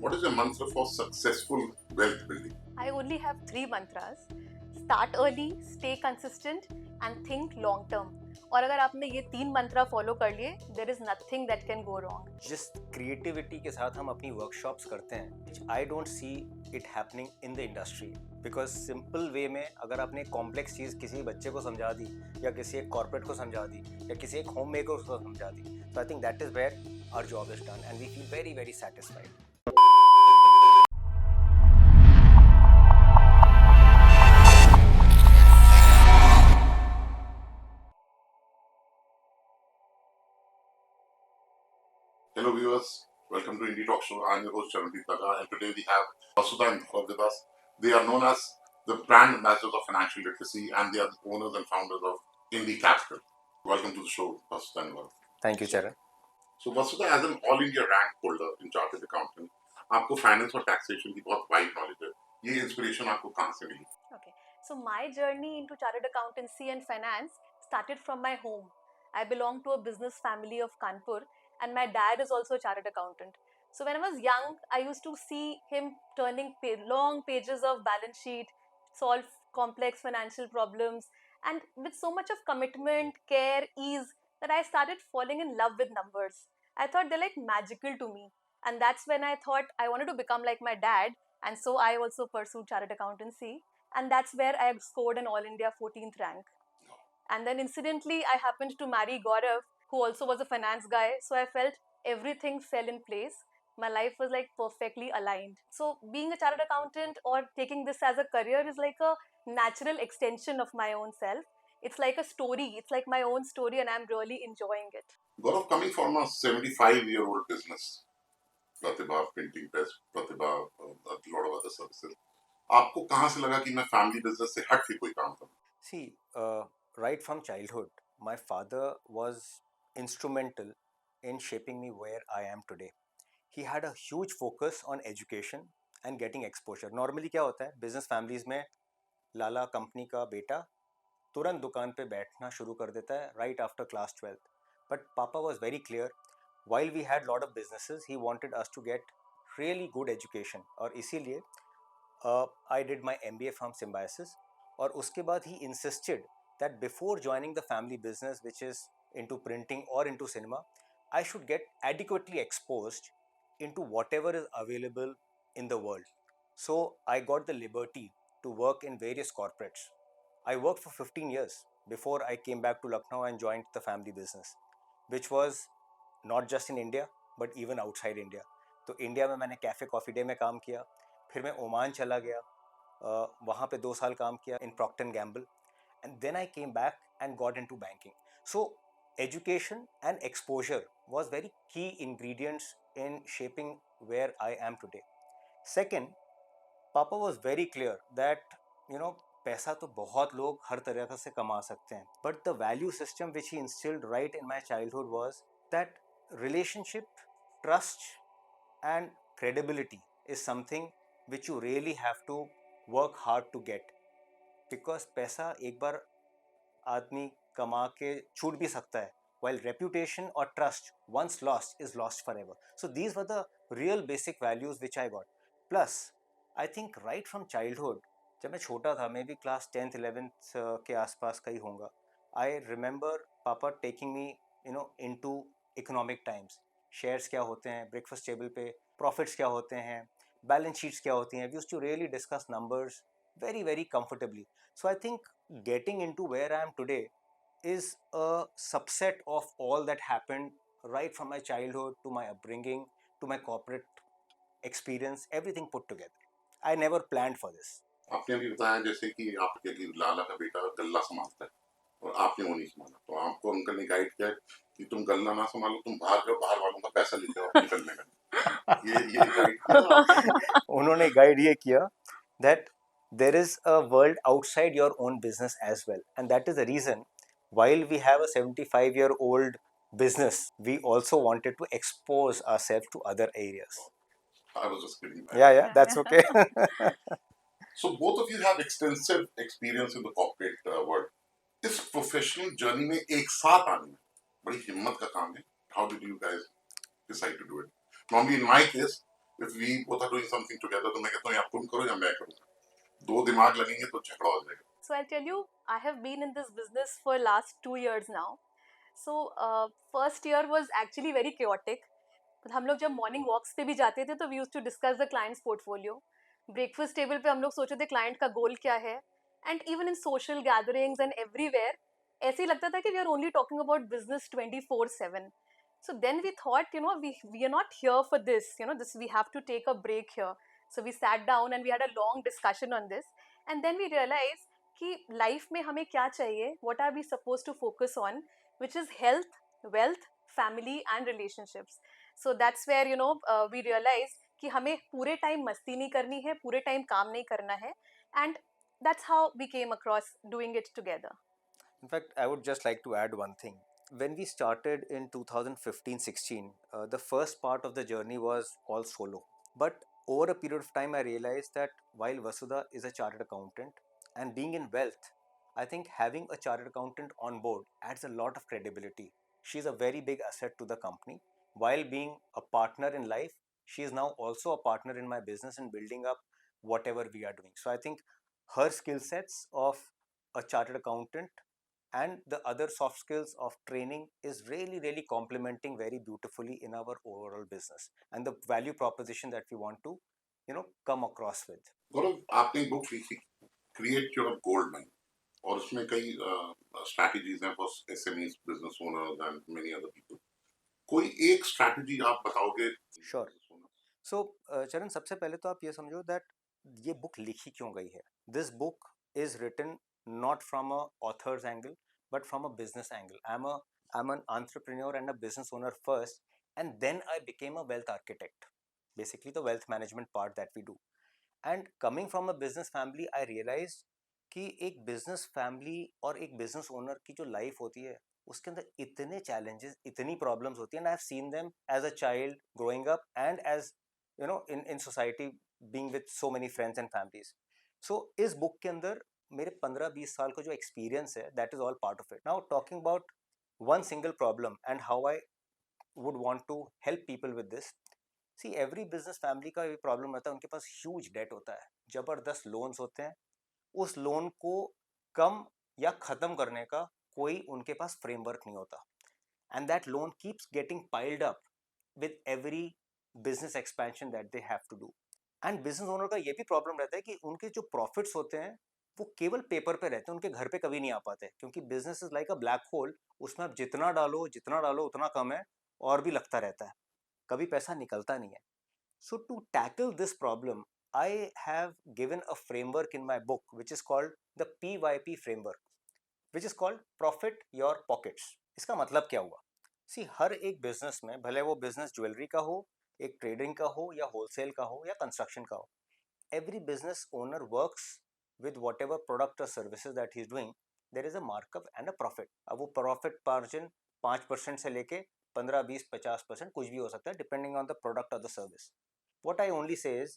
What is your mantra for successful wealth building? I only have three mantras. Start early, stay consistent and think long term. और अगर आपने ये तीन मंत्रा follow कर लिए, there is nothing that can go wrong. जिस creativity के साथ हम अपनी वर्कशॉप्स करते हैं, I don't see it happening in the industry, because simple way में अगर आपने कॉम्प्लेक्स चीज़ किसी बच्चे को समझा दी या किसी एक कॉर्पोरेट को समझा दी या किसी एक होम मेकर को समझा दी, तो I think that is where our job is done and we feel very very satisfied. Hello viewers, welcome to Indie Talk Show. I'm your host Charandeep Daga, and today we have Vasudha and Gaurav with us. They are known as the brand ambassadors of financial literacy, and they are the owners and founders of Indie Capital. Welcome to the show, Vasudha and Gaurav. Thank you चरण. So Vasudha, as an all India rank holder in chartered accountant, आपको finance और taxation की बहुत wide knowledge है. ये inspiration आपको कहाँ से मिली? Okay, so my journey into chartered accountancy and finance started from my home. I belong to a business family of Kanpur, and my dad is also a chartered accountant. So when I was young, I used to see him turning long pages of balance sheet, solve complex financial problems, and with so much of commitment, care, ease that I started falling in love with numbers. I thought they're like magical to me, and that's when I thought I wanted to become like my dad, and so I also pursued chartered accountancy, and that's where I scored an All India 14th rank. And then incidentally, I happened to marry Gaurav, who also was a finance guy. So I felt everything fell in place. My life was like perfectly aligned. So being a chartered accountant or taking this as a career is like a natural extension of my own self. It's like a story. It's like my own story, and I'm really enjoying it. Gaurav, coming from a 75-year-old business, Pratibha Printing Press, Pratibha, a lot of other services, आपको कहाँ से लगा कि मैं family business से हट के कोई काम करूँ? See, right from childhood, my father was instrumental in shaping me where I am today. He had a huge focus on education and getting exposure. Normally क्या होता है business families में, लाला कंपनी का बेटा तुरंत दुकान पे बैठना शुरू कर देता है right after class 12th. But Papa was very clear. While we had lot of businesses, he wanted us to get really good education. और इसीलिए I did my MBA from Symbiosis. और उसके बाद he insisted that before joining the family business, which is into printing or into cinema, I should get adequately exposed into whatever is available in the world. So I got the liberty to work in various corporates. I worked for 15 years before I came back to Lucknow and joined the family business, which was not just in India but even outside India. तो India में मैंने cafe coffee day में काम किया, फिर मैं Oman चला गया, वहाँ पे 2 साल काम किया in Procter and Gamble, and then I came back and got into banking. So education and exposure was very key ingredients in shaping where I am today. Second, Papa was very clear that पैसा तो बहुत लोग हर तरह से कमा सकते हैं, but the value system which he instilled right in my childhood was that relationship, trust and credibility is something which you really have to work hard to get, because पैसा एक बार आदमी कमा के छूट भी सकता है, while reputation or trust once lost is lost forever. So these were the real basic values which I got. Plus I think right from childhood, जब मैं छोटा था, may be class 10th 11th के आसपास का ही होगा, आई रिमेंबर पापा taking me into economic times. Shares क्या होते हैं ब्रेकफास्ट टेबल पे, प्रॉफिट्स क्या होते हैं, बैलेंस शीट्स क्या होती हैं. We used to really discuss numbers very very comfortably. So I think getting into where I am today is a subset of all that happened right from my childhood to my upbringing to my corporate experience, everything put together. I never planned for this. आपने अभी बताया जैसे कि आपके लाला का बेटा गल्ला संभालता है और आपने वो नहीं संभाला, तो आपको अंकल ने गाइड किया कि तुम गल्ला ना संभालो, तुम बाहर जाओ, बाहर वालों का पैसा लेके आओ निकलने का. ये गाइड किया उन्होंने गाइड ये किया that there is a world outside your own business as well, and that is the reason while we have a 75-year-old business, we also wanted to expose ourselves to other areas. I was just kidding. Yeah, that's okay. So both of you have extensive experience in the corporate world. इस professional journey में एक साथ आने में बड़ी हिम्मत का काम है. How did you guys decide to do it? Normally in my case, if we both are doing something together, तो मैं कहता हूँ या तुम करो या मैं करूँ, दो दिमाग लगेंगे तो झगड़ा हो जाएगा. So I'll tell you, I have been in this business for last 2 years now. So first year was actually very chaotic. हम लोग जब मॉर्निंग वॉक्स पे भी जाते थे तो we use to discuss the clients portfolio. Breakfast table पे हम लोग सोचते थे क्लाइंट का गोल क्या है. And even in social gatherings and everywhere ऐसे ही लगता था कि we are only talking about business 24/7. So then we thought, we are not here for this, this we have to take a break here. So we sat down and we had a long discussion on this. And then we realized कि life में हमें क्या चाहिए, what are we supposed to focus on, which is health, wealth, family and relationships. So that's where we realize कि हमें पूरे time मस्ती नहीं करनी है, पूरे टाइम काम नहीं करना है. And that's how we came across doing it together. In fact, I would just like to add one thing. When we started in 2015-16, the first part of the journey was all solo. But over a period of time, I realized that while Vasudha is a chartered accountant and being in wealth, I think having a chartered accountant on board adds a lot of credibility. She's a very big asset to the company. While being a partner in life, she is now also a partner in my business and building up whatever we are doing. So I think her skill sets of a chartered accountant and the other soft skills of training is really complementing very beautifully in our overall business and the value proposition that we want to come across with. गौरव, आपने एक book लिखी, create your gold mine, और उसमें कई strategies हैं for SMEs, business owners and many other people. कोई एक strategy आप बताओगे? Sure. So चरण, सबसे पहले तो आप ये समझो दैट ये बुक लिखी क्यों गई है. This book is written not from a author's angle but from a business angle. I'm an entrepreneur and a business owner first, and then I became a wealth architect, basically the wealth management part that we do. And coming from a business family, I realized कि एक business family और एक business owner की जो life होती है उसके अंदर इतने challenges, इतनी problems होती हैं, and I've seen them as a child growing up and as in society being with so many friends and families. So इस book के अंदर मेरे 15-20 साल का जो experience है, that is all part of it. Now talking about one single problem and how I would want to help people with this. See, every business family का ये problem रहता है, उनके पास huge debt होता है, जबरदस्त loans होते हैं, उस लोन को कम या ख़त्म करने का कोई उनके पास फ्रेमवर्क नहीं होता, and that loan keeps getting piled up with every business expansion that they have to do. And business owner का ये भी प्रॉब्लम रहता है कि उनके जो प्रॉफिट्स होते हैं वो केवल पेपर पे रहते हैं, उनके घर पे कभी नहीं आ पाते, क्योंकि business is like a black hole. उसमें आप जितना डालो उतना कम है और भी लगता रहता है, कभी पैसा निकलता नहीं है. So to tackle this problem, I have given a framework in my book which is called the PYP framework, which is called Profit Your Pockets. इसका मतलब क्या हुआ? See, हर एक बिजनेस में, भले वो बिजनेस ज्वेलरी का हो, एक ट्रेडिंग का हो, या होलसेल का हो, या कंस्ट्रक्शन का हो, every business owner works with whatever product or services that he is doing. There is a markup and a profit. अब वो profit margin 5% से लेके 15, 20, 50% कुछ भी हो सकता है, depending on the product or the service. What I only say is,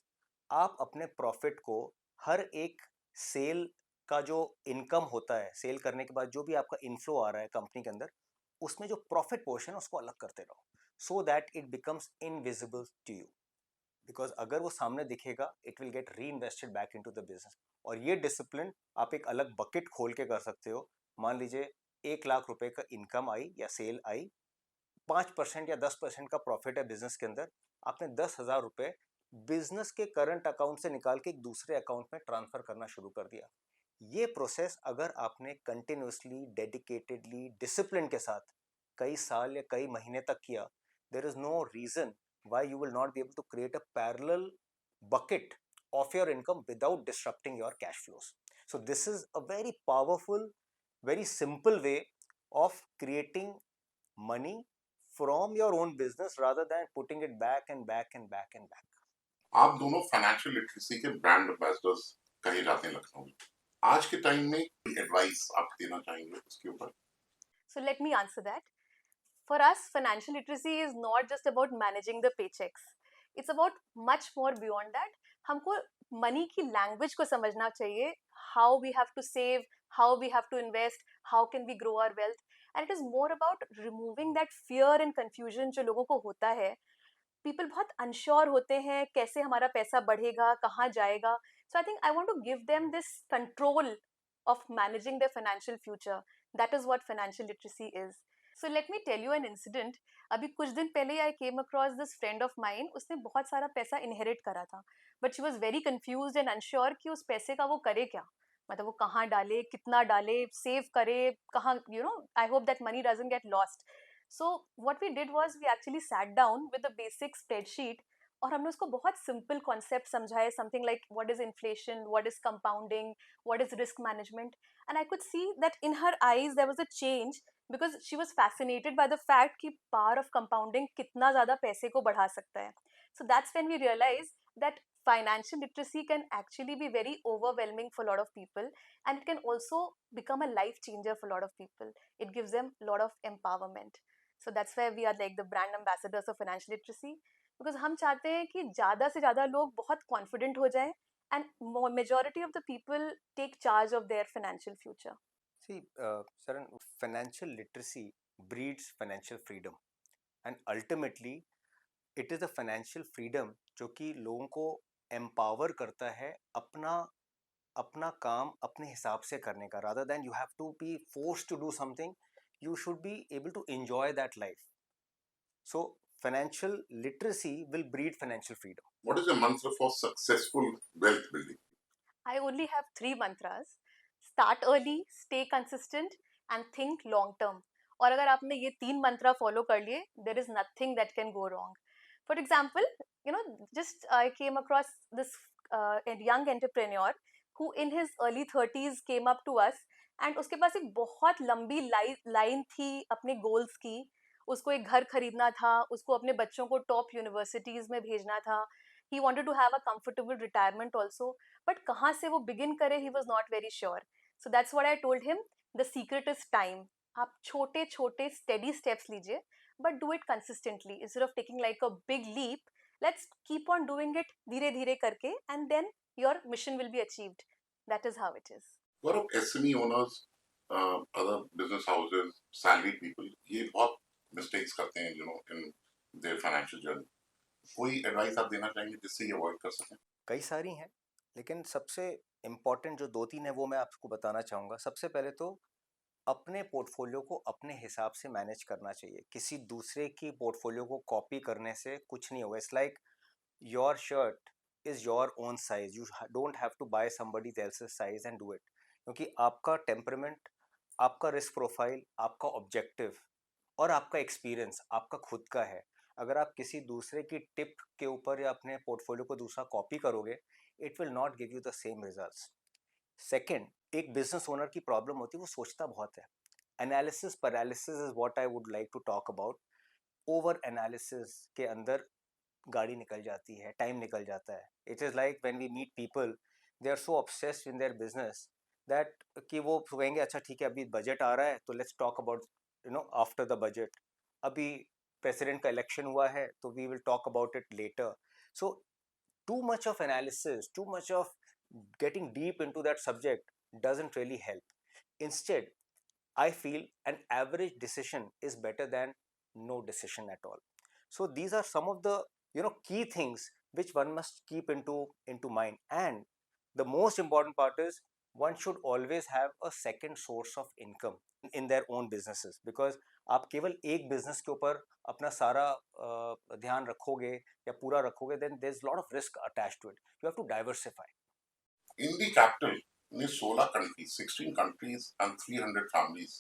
आप अपने प्रॉफिट को हर एक सेल का जो इनकम होता है, सेल करने के बाद जो भी आपका इनफ्लो आ रहा है कंपनी के अंदर, उसमें जो प्रॉफिट पोर्शन है उसको अलग करते रहो, so that it becomes invisible to you. Because अगर वो सामने दिखेगा, it will get reinvested back into the business. और ये डिसिप्लिन आप एक अलग बकेट खोल के कर सकते हो. मान लीजिए 1 लाख रुपए का इनकम आई या सेल आई, 5% या 10% का प्रॉफिट है बिजनेस के अंदर, आपने 10,000 रुपए बिजनेस के करंट अकाउंट से निकाल के एक दूसरे अकाउंट में ट्रांसफर करना शुरू कर दिया. ये प्रोसेस अगर आपने कंटिन्यूसली, डेडिकेटेडली, डिसिप्लिन के साथ कई साल या कई महीने तक किया, there is no reason why you will not be able to create a parallel bucket of your income without disrupting your cash flows. So this is a very powerful, very simple way of creating money from your own business rather than putting it back and back and back and back. आप दोनों financial literacy के brand ambassadors कहे जाते हैं लखनऊ में. आज के time में एडवाइस आप देना चाहेंगे इसके ऊपर? So let me answer that. For us, financial literacy is not just about managing the paychecks. It's about much more beyond that. हमको money की language को समझना चाहिए. How we have to save, how we have to invest, how can we grow our wealth. And it is more about removing that fear and confusion जो लोगों को होता है. people बहुत अनश्योर होते हैं कैसे हमारा पैसा बढ़ेगा, कहाँ जाएगा. So I think I want to give them this control of managing their financial future. That is what financial literacy is. So let me tell you an incident. अभी कुछ दिन पहले I came across this friend of mine. उसने बहुत सारा पैसा inherit करा था, but she was very confused and unsure कि उस पैसे का वो करे क्या. मतलब वो कहाँ डाले, कितना डाले, सेव करे, कहाँ, I hope that money doesn't get lost. So what we did was we actually sat down with a basic spreadsheet और हमने उसको बहुत सिंपल कॉन्सेप्ट समझाए, something like what is inflation, what is compounding, what is risk management. And I could see that in her eyes there was a change because she was fascinated by the fact कि power of compounding कितना ज़्यादा पैसे को बढ़ा सकता है. So that's when we realize that financial literacy can actually be very overwhelming for a lot of people, and it can also become a life changer for a lot of people. It gives them a lot of empowerment. So that's why we are like the brand ambassadors of financial literacy, because हम चाहते हैं कि ज़्यादा से ज़्यादा लोग बहुत confident हो जाएं and majority of the people take charge of their financial future. See, Saran, financial literacy breeds financial freedom, and ultimately it is the financial freedom जो कि लोगों को एम्पावर करता है अपना अपना काम अपने हिसाब से करने का, rather than you have to be forced to do something. You should be able to enjoy that life. So financial literacy will breed financial freedom. What is your mantra for successful wealth building? I only have 3 mantras. Start early, stay consistent and think long term. और अगर आपने ये 3 मंत्रा follow कर लिए, there is nothing that can go wrong. For example, just I came across this a young entrepreneur who in his early 30s came up to us, and उसके पास एक बहुत लंबी लाइन थी अपने गोल्स की. उसको एक घर खरीदना था, उसको अपने बच्चों को टॉप यूनिवर्सिटीज में भेजना था. He wanted to have a comfortable retirement also, but कहाँ से वो begin करे, he was not very sure. So that's what I told him. The secret is time. आप छोटे छोटे steady steps लीजिए, but do it consistently instead of taking like a big leap. Let's keep on doing it धीरे धीरे करके, and then your mission will be achieved. That is how it is. What of SME owners, other business houses, salaried people? ये बहुत mistakes करते हैं, in their financial journey. कोई advice आप देना चाहेंगे जिससे ये avoid कर सकें? कई सारी हैं, लेकिन सबसे इम्पॉर्टेंट जो 2-3 है वो मैं आपको बताना चाहूँगा. सबसे पहले तो अपने पोर्टफोलियो को अपने हिसाब से मैनेज करना चाहिए. किसी दूसरे की पोर्टफोलियो को कॉपी करने से कुछ नहीं होगा. It's like your shirt is your own size. You don't have to buy somebody else's size and do it. क्योंकि आपका टेम्परामेंट, आपका रिस्क प्रोफाइल, आपका ऑब्जेक्टिव और आपका एक्सपीरियंस आपका खुद का है. अगर आप किसी दूसरे की टिप के ऊपर या अपने पोर्टफोलियो को दूसरा कॉपी करोगे, it will not give you the same results. Second, एक बिजनेस ओनर की प्रॉब्लम होती है, वो सोचता बहुत है. Analysis paralysis is what I would like to talk about. Over analysis के अंदर गाड़ी निकल जाती है, टाइम निकल जाता है. It is like when we meet people, they are so obsessed in their business that कि वो कहेंगे अच्छा ठीक है अभी बजट आ रहा है तो let's talk about after the budget. अभी प्रेसिडेंट का इलेक्शन हुआ है तो we will talk about it later. So too much of analysis, too much of getting deep into that subject doesn't really help. Instead, I feel an average decision is better than no decision at all. So these are some of the key things which one must keep into mind. And the most important part is one should always have a second source of income in their own businesses, because आप केवल एक business के ऊपर अपना सारा ध्यान रखोगे या पूरा रखोगे, then there's a lot of risk attached to it. You have to diversify. Indie Capital ने 16 countries, 16 countries and 300 families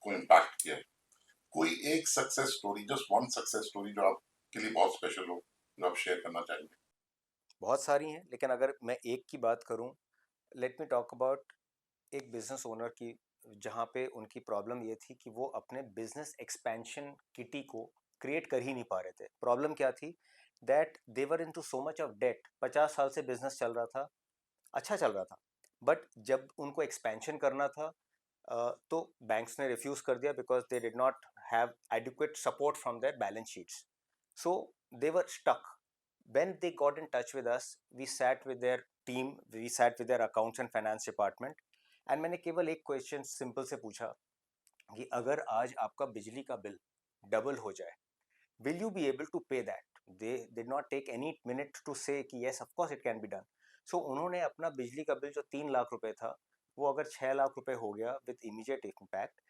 को impact किया है. कोई एक success story, just one success story जो आपके लिए बहुत स्पेशल हो, जो आप शेयर करना चाहेंगे? बहुत सारी हैं, लेकिन अगर मैं एक की बात करूं, लेट मी टॉक अबाउट एक बिजनेस ओनर की, जहां पे उनकी प्रॉब्लम ये थी कि वो अपने बिजनेस एक्सपेंशन किटी को क्रिएट कर ही नहीं पा रहे थे. प्रॉब्लम क्या थी? That they were into so much of debt. 50 साल से बिजनेस चल रहा था, अच्छा चल रहा था, बट जब उनको एक्सपेंशन करना था तो बैंक्स ने रिफ्यूज़ कर दिया because they did not have adequate support from their balance sheets. So they were stuck. When they got in touch with us, we sat with their team, we sat with their accounts and finance department, and मैंने केवल एक question simple से पूछा कि अगर आज आपका बिजली का बिल डबल हो जाए, will you be able to pay that? They did not take any minute to say कि yes of course it can be done. So उन्होंने अपना बिजली का बिल जो 3 लाख रुपए था वो अगर 6 लाख रुपए हो गया with immediate impact.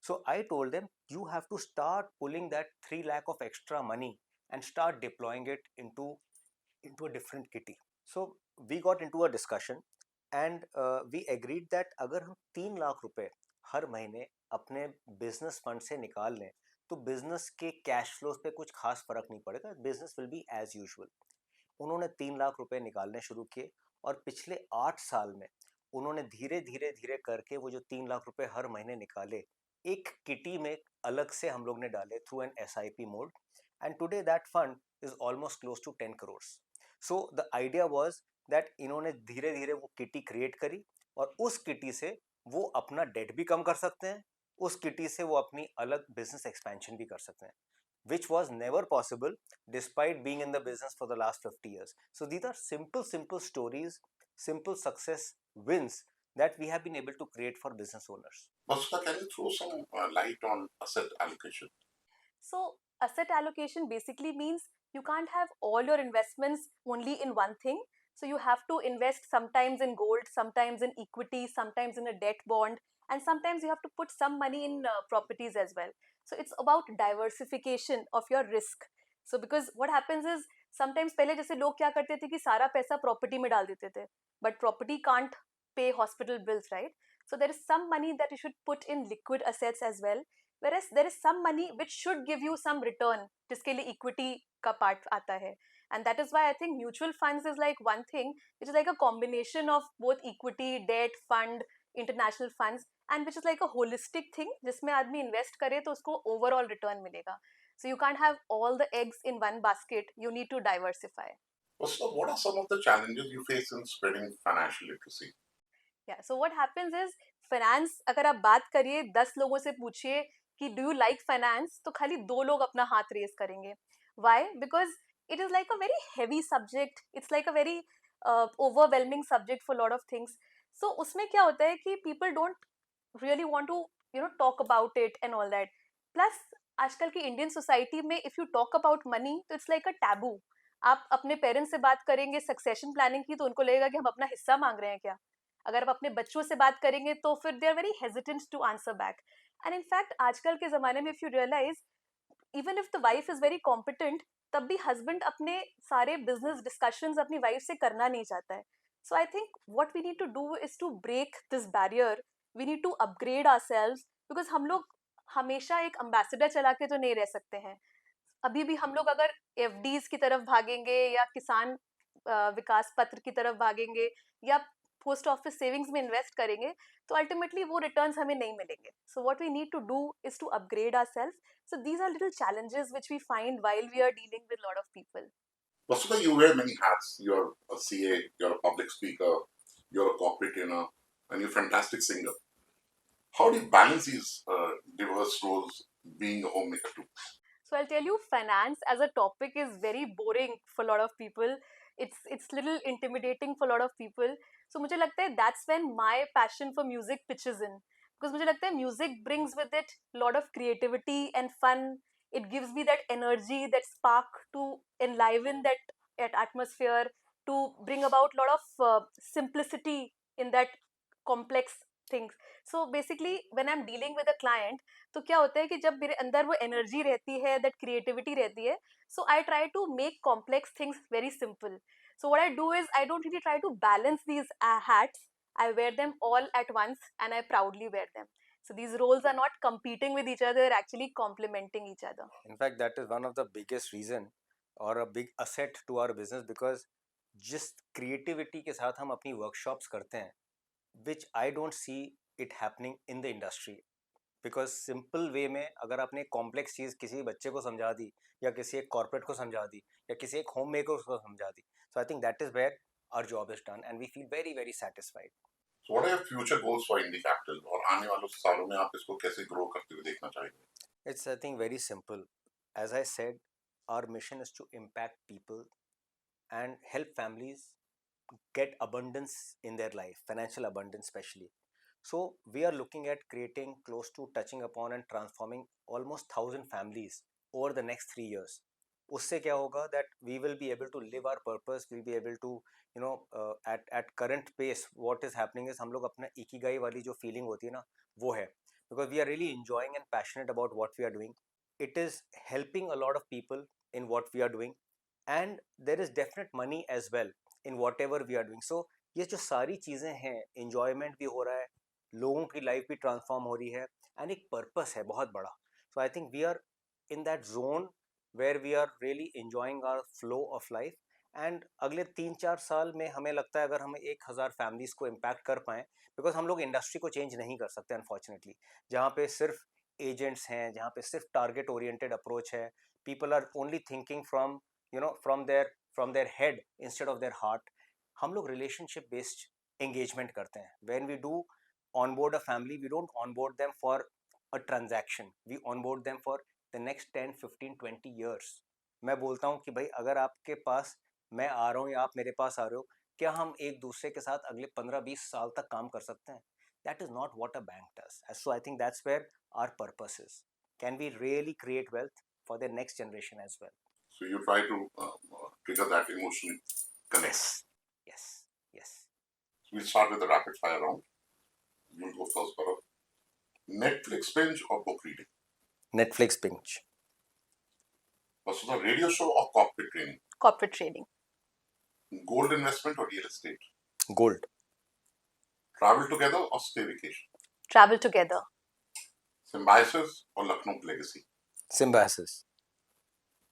So I told them you have to start pulling that 3 lakh of extra money and start deploying it into a different kitty. So we got into a discussion and we agreed that अगर हम 3 लाख रुपए हर महीने अपने business fund से निकाल लें तो business के कैश फ्लोज पे कुछ खास फर्क नहीं पड़ेगा, business will be as usual. उन्होंने 3 लाख रुपए निकालने शुरू किए और पिछले 8 साल में उन्होंने धीरे धीरे धीरे करके वो जो 3 लाख रुपए हर महीने निकाले एक किटी में अलग से हम लोग ने डाले through an SIP mode, and today that fund is almost close to 10 crores. So the idea was that इन्होंने धीरे धीरे वो किटी क्रिएट करी और उस किटी से वो अपना डेट भी कम कर सकते हैं, उस किटी से वो अपनी अलग बिजनेस एक्सपेंशन भी कर सकते हैं, which was never possible despite being in the business for the last 50 years. So these are simple stories, simple success wins that we have been able to create for business owners. Vasudha, can you throw some light on asset allocation? So, asset allocation basically means you can't have all your investments only in one thing. So, you have to invest sometimes in gold, sometimes in equity, sometimes in a debt bond, and sometimes you have to put some money in properties as well. So, it's about diversification of your risk. So, because what happens is sometimes पहले जैसे लोग क्या करते थे कि सारा पैसा property में डाल देते थे, but property can't pay hospital bills, right? So, there is some money that you should put in liquid assets as well, whereas there is some money which should give you some return जिसके लिए equity का part आता है. And that is why I think mutual funds is like one thing which is like a combination of both equity, debt, fund, international funds, and which is like a holistic thing जिसमें आदमी invest करे तो उसको overall return मिलेगा. So you can't have all the eggs in one basket, you need to diversify. Vasudha, what are some of the challenges you face in spreading financial literacy? Yeah, so what happens is finance अगर आप बात करिए 10 लोगों से पूछिए कि do you like finance तो खाली 2 लोग अपना हाथ रेस करेंगे. Why? Because it is like a very heavy subject. It's like a very overwhelming subject for a lot of things. So उसमें क्या होता है कि people don't really want to talk about it and all that. Plus आजकल की Indian society में if you talk about money तो it's like a taboo. आप अपने पेरेंट्स से बात करेंगे सक्सेशन प्लानिंग की तो उनको लगेगा कि हम अपना हिस्सा मांग रहे हैं क्या. अगर आप अपने बच्चों से बात करेंगे तो फिर they are very hesitant to answer back. And in fact आजकल के ज़माने में if you realise even if the wife is very competent तब भी हस्बैंड अपने सारे बिजनेस डिस्कशंस अपनी वाइफ से करना नहीं चाहता है. So I think what we need to do is to break this barrier. We need to upgrade ourselves because हम लोग हमेशा एक एम्बेसडर चला के तो नहीं रह सकते हैं. अभी भी हम लोग अगर एफडीज की तरफ भागेंगे या किसान विकास पत्र की तरफ भागेंगे या पोस्ट ऑफिस सेविंग्स में इन्वेस्ट करेंगे तो अल्टीमेटली वो रिटर्न्स हमें नहीं मिलेंगे. So what we need to do is to upgrade ourselves. So these are little challenges which we find while we are dealing with lot of people. Vasudha, you wear many hats. You're a CA, you're a public speaker, you're a corporate trainer, and you're a fantastic singer. How do you balance these diverse roles being a homemaker too? So I'll tell you, finance as a topic is very boring for a lot of people. It's little intimidating for a lot of people. So मुझे लगता है that's when my passion for music pitches in. Because मुझे लगता है music brings with it a lot of creativity and fun. It gives me that energy, that spark to enliven that atmosphere, to bring about a lot of simplicity in that complex things. So basically when I'm dealing with a client तो क्या होता है कि जब मेरे अंदर वो energy रहती है, दैट क्रिएटिविटी रहती है, so I try to make complex things very simple. So what I do is I don't really try to balance these hats. I wear them all at once and I proudly wear them. So these roles are not competing with each other, they're actually complementing each other. In fact, that is one of the biggest reason or a big asset to our business because जिस creativity के साथ हम अपनी workshops करते हैं, which I don't see it happening in the industry. Because simple way में अगर आपने एक कॉम्प्लेक्स चीज़ किसी बच्चे को समझा दी या किसी एक कॉर्पोरेट को समझा दी या किसी एक होम मेकर को समझा दी, so I think that is where our job is done and we feel very very satisfied. So what are your future goals for Indie Capital? और आने वाले सालों में आप इसको कैसे ग्रो करते हुए देखना चाहेंगे? It's I think very simple. As I said, our mission is to impact people and help families get abundance in their life, financial abundance especially. So we are looking at creating close to touching upon and transforming almost 1,000 families over the next 3 years. उससे क्या होगा that we will be able to live our purpose, we'll be able to at current pace what is happening is हम लोग अपना ikigai वाली जो feeling होती है ना वो है, because we are really enjoying and passionate about what we are doing. It is helping a lot of people in what we are doing, and there is definite money as well in whatever we are doing. So ये जो सारी चीज़ें हैं, enjoyment भी हो रहा है, लोगों की लाइफ भी ट्रांसफॉर्म हो रही है, एंड एक पर्पस है बहुत बड़ा. So I think we are in that zone where we are really enjoying our flow of life. And अगले 3-4 साल में हमें लगता है अगर हम 1,000 फैमिलीज को इम्पैक्ट कर पाएँ, बिकॉज हम लोग इंडस्ट्री को चेंज नहीं कर सकते अनफॉर्चुनेटली, जहाँ पे सिर्फ एजेंट्स हैं, जहाँ पे सिर्फ टारगेट ओरिएंटेड अप्रोच है, people are only thinking from from their head instead of their heart. हम लोग रिलेशनशिप बेस्ड एंगेजमेंट करते हैं. When we do onboard a family, we don't onboard them for a transaction, we onboard them for the next 10, 15, 20 years. मैं बोलता हूँ कि भाई अगर आपके पास मैं आ रहा हूँ या आप मेरे पास आ रहे हो, क्या हम एक दूसरे के साथ अगले 15-20 साल तक काम कर सकते हैं? That is not what a bank does. So I think that's where our purpose is. Can we really create wealth for the next generation as well? So you try to trigger that emotional connect. Yes. Yes. We'll start with the rapid fire round. You'll go first, Bharat. Netflix binge or book reading? Netflix binge. Vasudha, radio show or corporate training? Corporate trading. Gold investment or real estate? Gold. Travel together or stay vacation? Travel together. Symbiosis or Lucknow legacy? Symbiosis.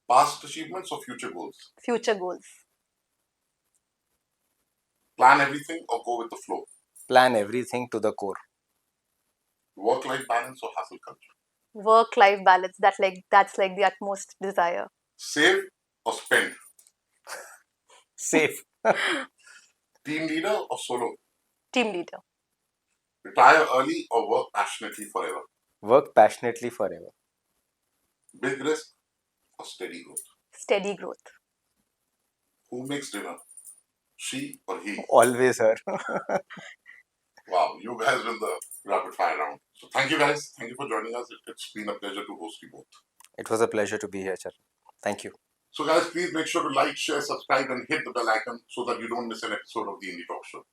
Past achievements or future goals? Future goals. Plan everything or go with the flow? Plan everything to the core. Work-life balance or hustle culture? Work-life balance. That's like the utmost desire. Save or spend? Safe. Team leader or solo? Team leader. Retire early or work passionately forever? Work passionately forever. Big risk or steady growth? Steady growth. Who makes dinner? She or he? Always her. Wow, you guys win the rapid fire round. So thank you guys. Thank you for joining us. It's been a pleasure to host you both. It was a pleasure to be here, Charan. Thank you. So guys, please make sure to like, share, subscribe and hit the bell icon so that you don't miss an episode of the Indie Talk Show.